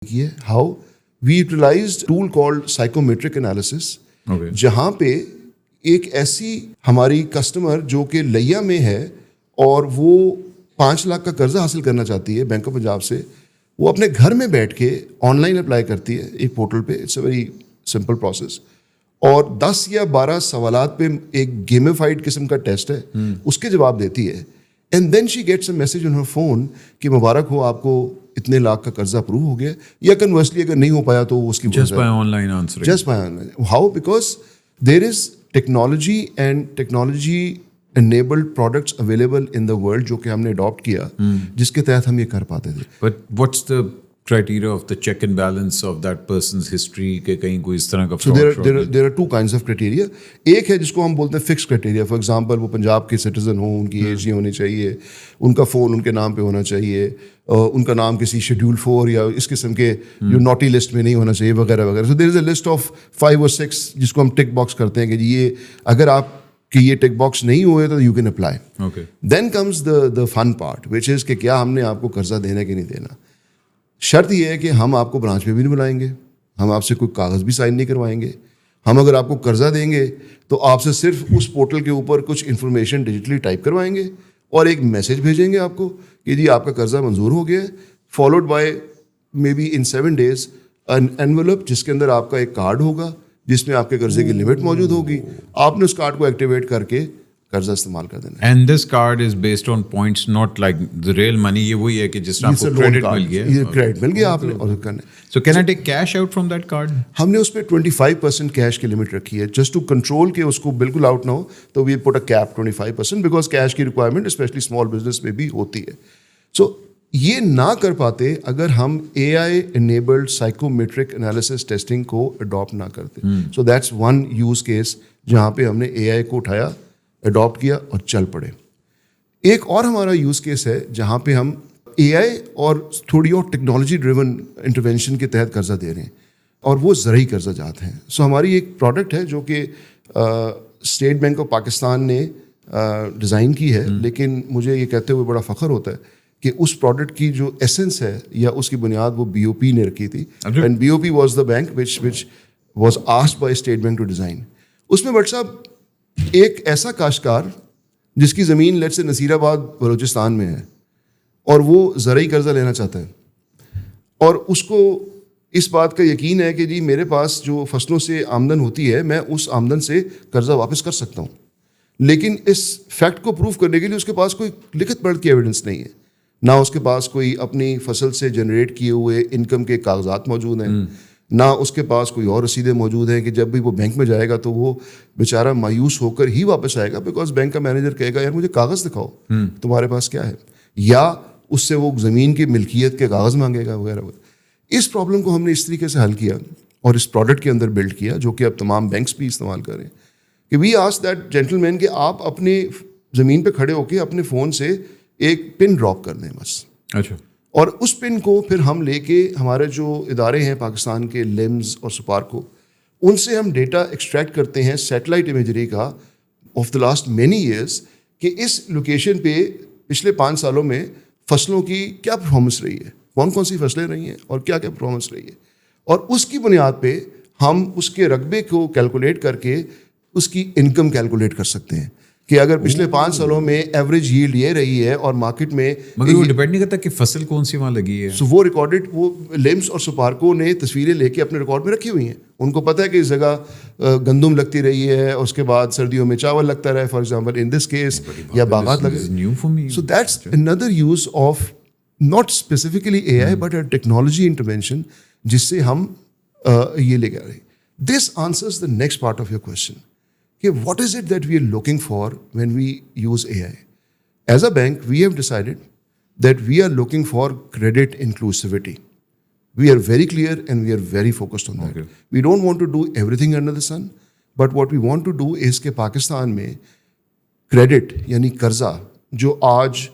की है how we utilised tool called psychometric analysis, जहाँ पे एक ऐसी हमारी कस्टमर जो कि लैया में है और वो 5 लाख का कर्जा हासिल करना चाहती है बैंक ऑफ पंजाब से, वो अपने घर में बैठ के ऑनलाइन अप्लाई करती है एक पोर्टल पे. It's a very simple process. और 10 या 12 सवालात पे एक गेमिफाइड किस्म का टेस्ट है, उसके जवाब देती है. And then she gets a message on her phone कि मुबारक हो, आपको इतने लाख का कर्जा अप्रूव हो गया. या कन्वर्सली अगर नहीं हो पाया तो उसकी just by online answering. Just by online. How? Because there is technology and technology enabled products available in the world जो कि हमने adopt किया, जिसके तहत हम ये कर पाते थे. But what's the criteria of the check and balance of that person's history के कहीं कोई इस तरह का So fraud there are two kinds of criteria. एक है जिसको हम बोलते हैं fixed criteria. For example, वो पंजाब के citizen हो, उनकी एज नहीं होनी चाहिए, उनका फ़ोन उनके नाम पे होना चाहिए, उनका नाम किसी शेड्यूल 4 या इस किस्म के जो नॉटी लिस्ट में नहीं होना चाहिए वगैरह वगैरह. So there is a list of 5 or 6 जिसको हम टिक बॉक्स करते हैं कि ये अगर आप कि ये टिक बॉक्स नहीं हुए तो you can apply. Then comes the fun part which is कि क्या हमने आपको कर्जा देना कि नहीं देना. शर्त ये है कि हम आपको ब्रांच में भी नहीं बुलाएंगे, हम आपसे कोई कागज़ भी साइन नहीं करवाएंगे. हम अगर आपको कर्जा देंगे तो आपसे सिर्फ उस पोर्टल के ऊपर कुछ इन्फॉर्मेशन डिजिटली टाइप करवाएंगे और एक मैसेज भेजेंगे आपको कि जी आपका कर्जा मंजूर हो गया है, followed by may be in 7 days an envelope जिसके अंदर आपका एक कार्ड होगा जिसमें आपके कर्जे की लिमिट मौजूद होगी. आपने उस कार्ड को एक्टिवेट करके कर्जा इस्तेमाल कर देना. And this card is based on points, not like the real money. ये वही है कि जिस तरह आपको क्रेडिट मिल गया, ये क्रेडिट मिल गया आपने और करने. So can I take cash out from that card? हमने उस पर 25% कैश की लिमिट रखी है जस्ट टू कंट्रोल के उसको बिल्कुल आउट ना हो. तो we put a cap 25% because cash की रिक्वायरमेंट स्पेशली स्मॉल बिजनेस में भी होती है. सो ये ना कर पाते अगर हम AI enabled psychometric analysis testing को adopt ना करते. So that's one use case जहाँ पे हमने AI को उठाया, adopt किया और चल पड़े. एक और हमारा use case है जहाँ पे हम AI और थोड़ी और टेक्नोलॉजी ड्रिवन इंटरवेंशन के तहत कर्जा दे रहे हैं और वो ज़रूरी कर्जा जाते हैं. सो हमारी एक प्रोडक्ट है जो कि स्टेट बैंक ऑफ पाकिस्तान ने डिज़ाइन की है, लेकिन मुझे ये कहते हुए बड़ा फ़ख्र होता है कि उस प्रोडक्ट की जो एसेंस है या उसकी बुनियाद वो BOP ने रखी थी. And BOP was the bank which was asked by state bank to design. उसमें बट साहब एक ऐसा काश्तकार जिसकी ज़मीन लेट्स से नसीराबाद बलूचिस्तान में है और वो ज़रूरी कर्जा लेना चाहता है और उसको इस बात का यकीन है कि जी मेरे पास जो फसलों से आमदन होती है मैं उस आमदन से कर्जा वापस कर सकता हूँ, लेकिन इस फैक्ट को प्रूव करने के लिए उसके पास कोई लिखित पढ़त की एविडेंस नहीं है, ना उसके पास कोई अपनी फसल से जनरेट किए हुए इनकम के कागजात मौजूद हैं, ना उसके पास कोई और रसीदें मौजूद हैं कि जब भी वो बैंक में जाएगा तो वो बेचारा मायूस होकर ही वापस आएगा बिकॉज बैंक का मैनेजर कहेगा यार मुझे कागज़ दिखाओ तुम्हारे पास क्या है, या उससे वो ज़मीन की मिल्कियत के कागज़ मांगेगा वगैरह वगैरह. इस प्रॉब्लम को हमने इस तरीके से हल किया और इस प्रोडक्ट के अंदर बिल्ड किया जो कि अब तमाम बैंक्स भी इस्तेमाल करें कि वी आस्क दैट जेंटलमैन कि आप अपनी ज़मीन पे खड़े होकर अपने फ़ोन से एक पिन ड्रॉप कर दें बस. अच्छा. और उस पिन को फिर हम लेके हमारे जो इदारे हैं पाकिस्तान के लिम्स और सुपारको, उनसे हम डेटा एक्सट्रैक्ट करते हैं सैटेलाइट इमेजरी का of the last many years कि इस लोकेशन पे पिछले 5 सालों में फसलों की क्या परफॉर्मेंस रही है, कौन कौन सी फसलें रही हैं और क्या क्या परफॉर्मेंस रही है, और उसकी बुनियाद पे हम उसके रकबे को कैलकुलेट करके उसकी इनकम कैलकुलेट कर सकते हैं कि अगर पिछले 5 सालों में एवरेज यील्ड ये रही है और मार्केट में, मगर वो डिपेंड नहीं करता कि फसल कौन सी वहाँ लगी है. सो वो रिकॉर्डेड, वो लिम्स और सुपारको ने तस्वीरें लेके अपने रिकॉर्ड में रखी हुई हैं. उनको पता है कि इस जगह गंदम लगती रही है और उसके बाद सर्दियों में चावल लगता रहा है for example in this case, या बागात लगे. So that's another use of not specifically AI but a technology intervention जिससे हम ये लेके आ रहे हैं. This answers the next part of your question कि what is it that we are looking for when we use AI? As a bank, we have decided that we are looking for credit inclusivity. We are very clear and we are very focused on that. Okay. We don't want to do everything under the sun, but what we want to do is कि पाकिस्तान में credit यानी कर्जा जो आज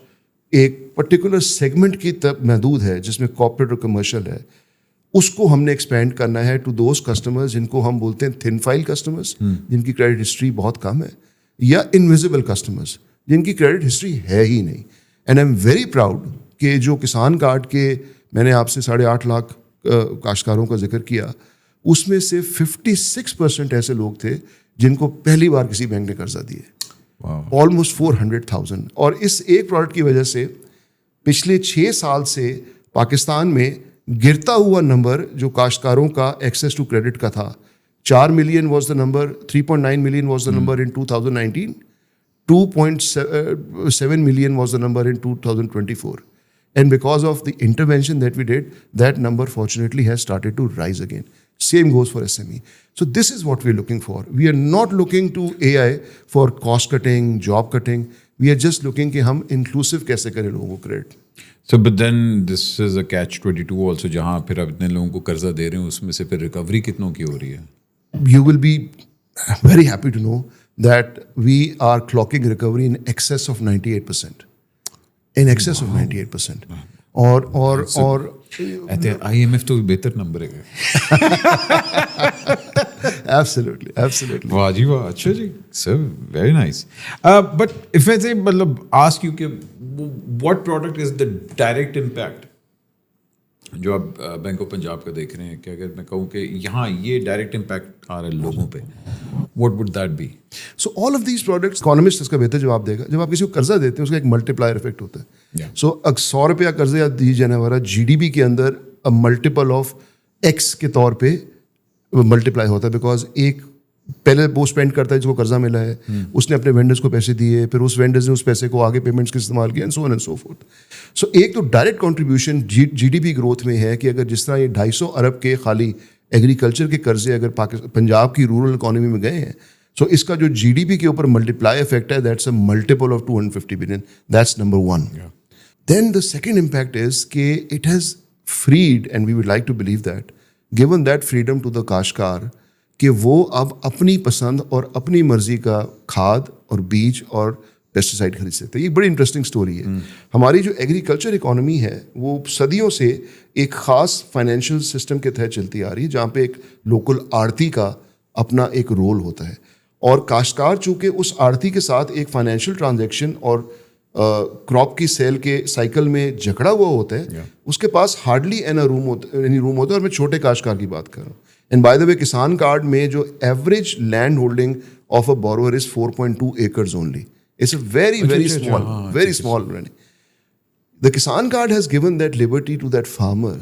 एक particular segment की तरफ महदूद है जिसमें corporate और commercial है, उसको हमने एक्सपेंड करना है टू दोज कस्टमर्स जिनको हम बोलते हैं थिन फाइल कस्टमर्स, जिनकी क्रेडिट हिस्ट्री बहुत कम है, या इनविजिबल कस्टमर्स जिनकी क्रेडिट हिस्ट्री है ही नहीं. And I am very proud कि जो किसान कार्ड के मैंने आपसे 8.5 लाख काश्तकारों का जिक्र किया, उसमें से 56% ऐसे लोग थे जिनको पहली बार किसी बैंक ने कर्जा दिए, ऑलमोस्ट 400,000। और इस एक प्रोडक्ट की वजह से पिछले 6 साल से पाकिस्तान में गिरता हुआ नंबर जो काश्तकारों का एक्सेस टू क्रेडिट का था, 4 million was the number, 3.9 million was the number in 2019, 2.7 million was the number in 2024. And because of the intervention that we did, that number fortunately has started to rise again. Same goes for SME. So this is what we're looking for. We are not looking to AI for cost cutting, job cutting. We are just looking कि हम inclusive कैसे करें लोगों को credit. So but then this is a catch-22 also, जहाँ फिर आप इतने लोगों को कर्जा दे रहे हैं, उसमें से फिर रिकवरी कितनों की हो रही है? You will be very happy to know that we are clocking recovery in excess of 98%. In excess of 98%. और IMF तो बेहतर नंबर है. Absolutely. वाह जी वाह, अच्छा जी, sir, very nice. But if I say, मतलब ask you कि what product is the direct impact जो आप बैंक ऑफ पंजाब का देख रहे हैं, कि अगर मैं कहूँ कि यहाँ ये डायरेक्ट इम्पैक्ट आ रहा है लोगों पे, what would that be? So all of these products, economist इसका बेहतर जवाब देगा. जब आप किसी को कर्जा देते हैं उसका एक मल्टीप्लायर इफेक्ट होता है. सो अगर 100 रुपया कर्जा दिए जाने वाला GDP के अंदर अ मल्टीपल ऑफ X के तौर पे मल्टीप्लाई होता है, बिकॉज एक पहले वो स्पेंड करता है जिसको कर्जा मिला है, उसने अपने वेंडर्स को पैसे दिए, फिर उस वेंडर्स ने उस पैसे को आगे पेमेंट्स के इस्तेमाल किया, and so on and so forth. So एक तो डायरेक्ट कंट्रीब्यूशन GDP ग्रोथ में है कि अगर जिस तरह ये 250 अरब के खाली एग्रीकल्चर के कर्जे अगर पंजाब की रूरल इकोनॉमी में गए हैं, सो इसका जो GDP के ऊपर मल्टीप्लाई इफेक्ट है, that's a multiple of 250 billion. That's number 1. Then the second impact is कि it has freed, and we would like to believe that, given that freedom to the काश्तकार, कि वो अब अपनी पसंद और अपनी मर्जी का खाद और बीज और पेस्टिसाइड खरीद सकते हैं. ये बड़ी इंटरेस्टिंग स्टोरी है. हमारी जो एग्रीकल्चर इकोनॉमी है वो सदियों से एक ख़ास फाइनेंशियल सिस्टम के तहत चलती आ रही है, जहाँ पे एक लोकल आड़ती का अपना एक रोल होता है, और काश्तकार चूँकि उस आड़ती के साथ एक फाइनेंशियल ट्रांजेक्शन और क्रॉप की सेल के साइकिल में जकड़ा हुआ होता है, उसके पास हार्डली एनी रूम होता है. और मैं छोटे काश्तकार की बात कर रहा हूँ. एंड बाय द वे, किसान कार्ड में जो average land holding of a borrower is 4.2 acres only. It's a very small. The Kisan card has given that liberty to that farmer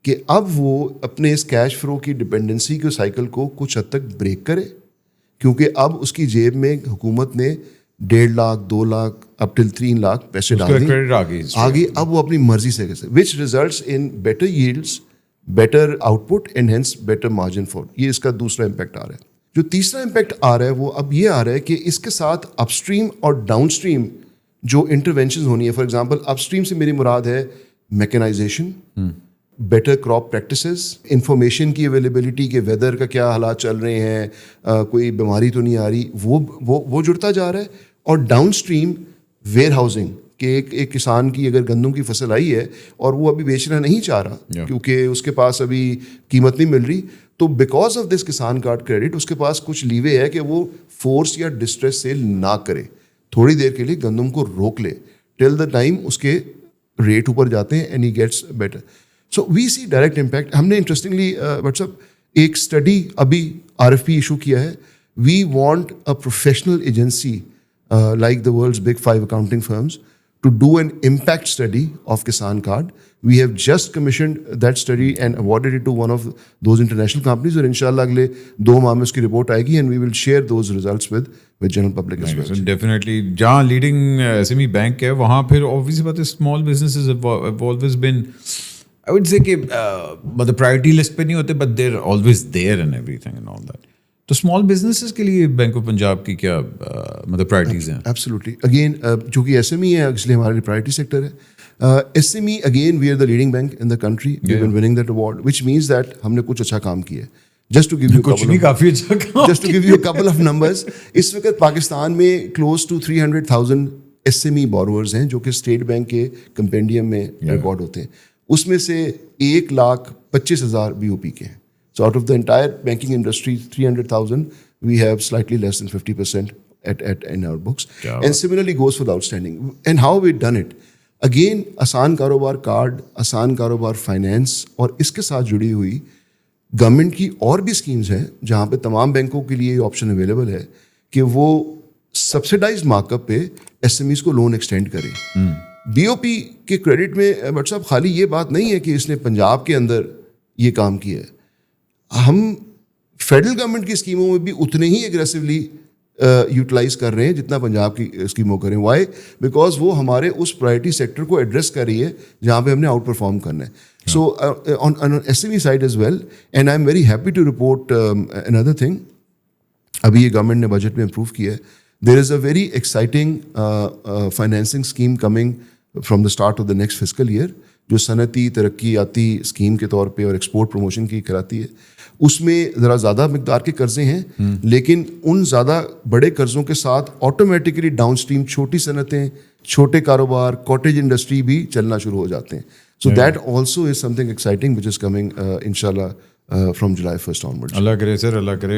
कि अब वो अपने इस कैश फ्लो की डिपेंडेंसी के साइकिल को कुछ हद तक ब्रेक करे, क्योंकि अब उसकी जेब में हुकूमत ने 1.5 लाख 2 लाख अप टिल 3 लाख पैसे डाल दिए आगे. अब वो अपनी मर्जी से कैसे, which results in better yields, better output and hence better margin for. ये इसका दूसरा इम्पैक्ट आ रहा है. जो तीसरा इम्पैक्ट आ रहा है वो अब ये आ रहा है कि इसके साथ अपस्ट्रीम और डाउनस्ट्रीम जो इंटरवेंशन होनी है. फॉर एग्जांपल, अपस्ट्रीम से मेरी मुराद है mechanisation, better crop practices, information की अवेलेबिलिटी के वेदर का क्या हालात चल रहे हैं, कोई बीमारी तो नहीं आ रही, वो जुड़ता जा रहा है. और डाउनस्ट्रीम वेयर हाउसिंग कि एक किसान की अगर गंदम की फसल आई है और वो अभी बेचना नहीं चाह रहा क्योंकि उसके पास अभी कीमत नहीं मिल रही, तो बिकॉज ऑफ दिस किसान कार्ड क्रेडिट उसके पास कुछ लीवे है कि वो फोर्स या डिस्ट्रेस सेल ना करे, थोड़ी देर के लिए गंदम को रोक ले टिल द टाइम उसके रेट ऊपर जाते हैं and he gets better. So we see direct impact. हमने इंटरेस्टिंगली व्हाट्सअप एक स्टडी अभी RFP इशू किया है. We want a professional agency like the world's big 5 accounting firms to do an impact study of Kisan Card. We have just commissioned that study and awarded it to one of those international companies, और इंशाल्लाह अगले 2 माह में उसकी report आएगी and we will share those results with general public as well. So definitely, जहाँ leading SME bank है वहाँ फिर obviously बात है, small businesses have always been, I would say कि मतलब priority list पे नहीं होते, but they're always there and everything and all that. तो स्मॉल बिजनेसेस के लिए बैंक ऑफ पंजाब की क्या मतलब प्रायोरिटीज़ हैं? एब्सोल्युटली. अगेन चूँकि SME है इसलिए हमारे लिए प्रायोरिटी सेक्टर है. SME again we are the leading bank in the country. We have been winning that award, which means that हमने कुछ अच्छा काम किया है. Just to give you a couple of numbers, इस वक्त पाकिस्तान में क्लोज टू 300,000 SME borrowers हैं जो कि स्टेट बैंक के कंपेंडियम में रिकॉर्ड होते हैं. उसमें से 1,25,000 BOP के हैं. So out of the entire banking industry, 300,000, we have slightly less than 50% in our books. And similarly goes for the outstanding. And how we've done it? Again آسان کاروبار کارڈ, آسان کاروبار فائنینس, اور اس کے ساتھ جڑی ہوئی گورنمنٹ کی اور بھی اسکیمز ہیں جہاں پہ تمام بینکوں کے لیے یہ آپشن اویلیبل ہے کہ وہ سبسڈائزڈ مارک اپ پہ ایس ایم ایز کو لون ایکسٹینڈ کریں. بی او پی کے کریڈٹ میں بٹ صاحب خالی یہ بات نہیں ہے کہ اس نے پنجاب کے اندر یہ کام کیا ہے, ہم فیڈرل گورنمنٹ کی اسکیموں میں بھی اتنے ہی ایگریسولی یوٹیلائز کر رہے ہیں جتنا پنجاب کی اسکیموں کریں. وائی؟ بیکاز وہ ہمارے اس پرائرٹی سیکٹر کو ایڈریس کر رہی ہے جہاں پہ ہم نے آؤٹ پرفارم کرنا ہے. So on S M E side as well, and I am very happy to report another thing, ابھی یہ گورنمنٹ نے بجٹ میں امپروو کیا ہے. There is a very exciting financing scheme coming from the start of the next fiscal year, جو صنعتی ترقیاتی scheme کے طور پہ اور ایکسپورٹ پروموشن کی کراتی ہے. اس میں ذرا زیادہ مقدار کے قرضے ہیں, لیکن ان زیادہ بڑے قرضوں کے ساتھ آٹومیٹکلی ڈاؤن اسٹریم چھوٹی صنعتیں, چھوٹے کاروبار, کاٹیج انڈسٹری بھی چلنا شروع ہو جاتے ہیں. So that also is some thing exciting which is coming in شاء اللہ فرام جولائی 1 آنورڈ. اللہ کرے سر, اللہ کرے.